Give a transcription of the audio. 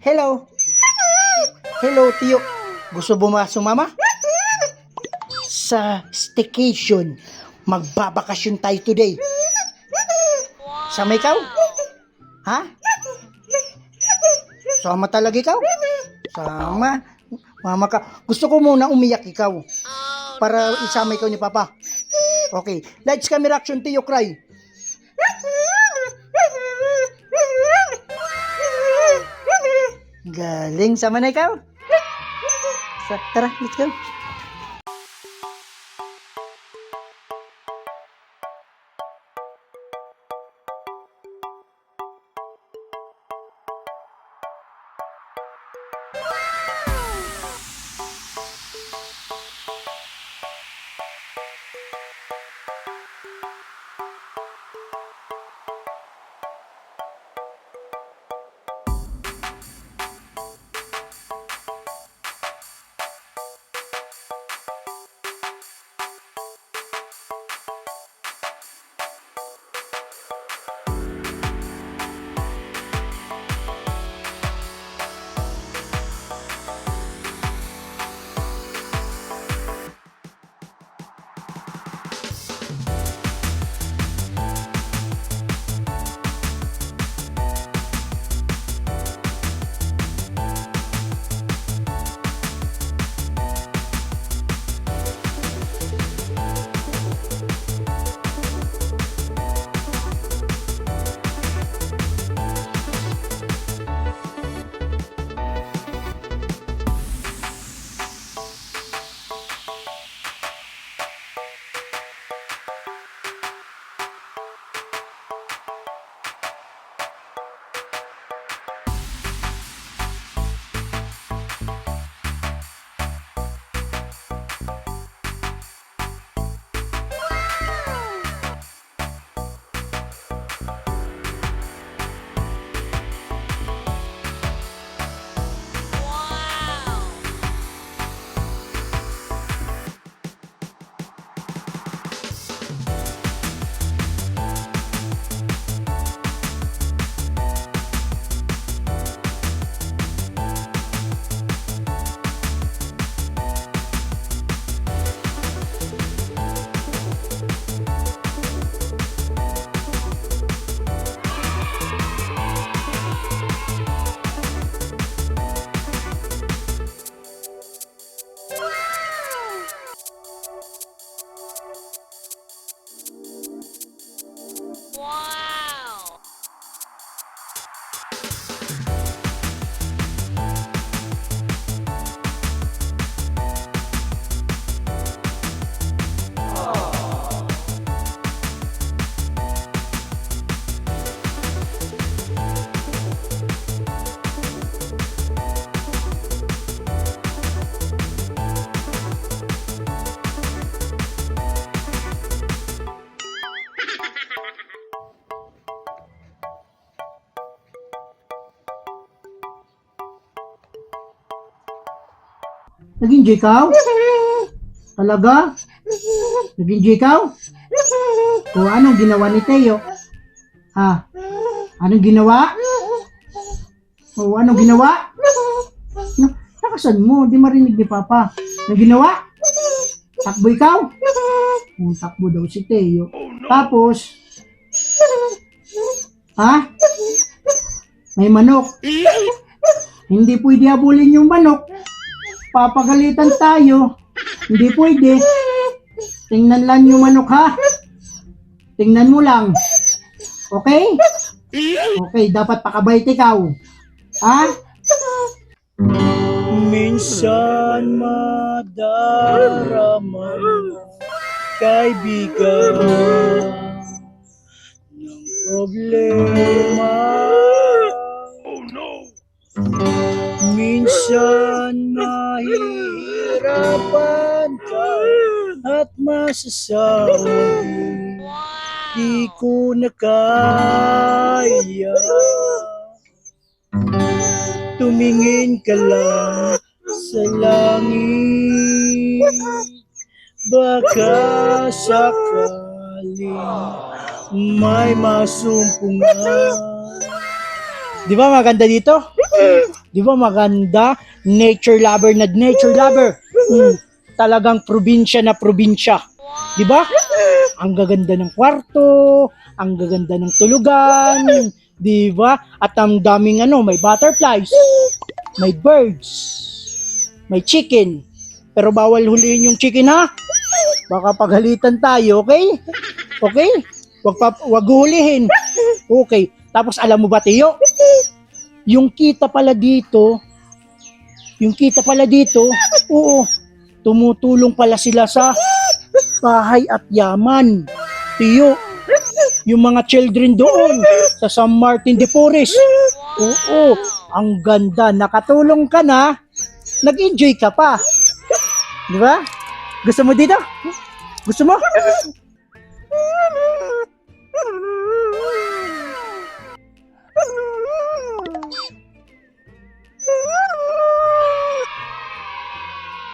Hello. Hello, Tiyo. Gusto sumama? Sa staycation. Magbabakasyon tayo today. Sama ikaw? Ha? Sama talaga ikaw? Sama. Mama ka. Gusto ko muna umiyak ikaw. Para isama ikaw ni Papa. Okay. Lights, camera, action, Tiyo, cry. Galing. Sama na ikaw? Tara, let's go. Nag-enjoy ka? Talaga? Nag-enjoy ka? O anong ginawa ni Teo? Ha? Anong ginawa? O anong ginawa? Nakasan mo, di marinig ni Papa. Anong ginawa? Takbo ikaw? O, takbo daw si Teo. Tapos, ha? May manok. Hindi pwede habulin yung manok. Papagalitan tayo. Hindi pwede. Tingnan lang yung manok, ha? Tingnan mo lang. Okay? Okay, dapat pakabait ikaw. Ha? Minsan madarama kaibigan ng problema. Minsan mahihirapan ka at masasabi di ko na kaya. Tumingin ka lang sa langit, baka sakaling may masumpungan. Di ba maganda dito? Di ba maganda? Nature lover na nature lover. Talagang probinsya na probinsya. Di ba? Ang gaganda ng kwarto, ang gaganda ng tulugan, di ba? At ang daming may butterflies, may birds, may chicken. Pero bawal huliin yung chicken ha. Baka paghalitan tayo, okay? Okay? Wag hulihin. Okay. Tapos alam mo ba, Tiyo? Yung kita pala dito, oo, tumutulong pala sila sa bahay at yaman. Tiyo, yung mga children doon sa San Martin de Porres. Oo, ang ganda. Nakatulong ka na, nag-enjoy ka pa. Di ba? Gusto mo dito? Gusto mo?